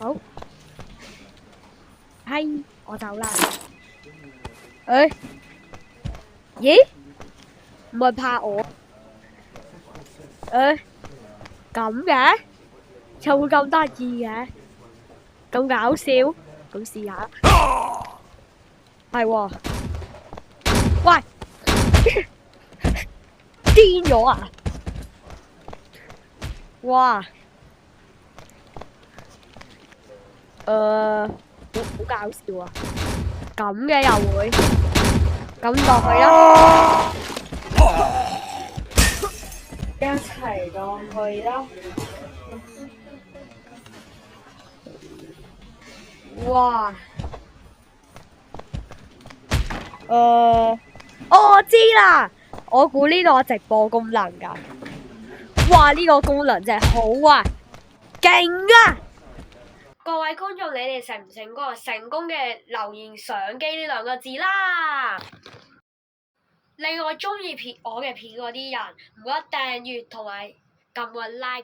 好，係，我走啦。誒，咦？唔係怕我？誒，咁嘅？就會咁得意嘅？咁搞笑？咁試下。係喎，喂，癲咗啊！哇，好搞笑啊！咁嘅又會，咁落去啦，一齊落去啦！哇，我知啦，我估呢度有直播功能㗎。哇，呢個功能真係好啊，勁啊！各位觀眾，你哋成唔成功啊？成功嘅留言相機呢兩個字啦！另外，中意我嘅片嗰啲人，唔該訂閱同埋撳個 like。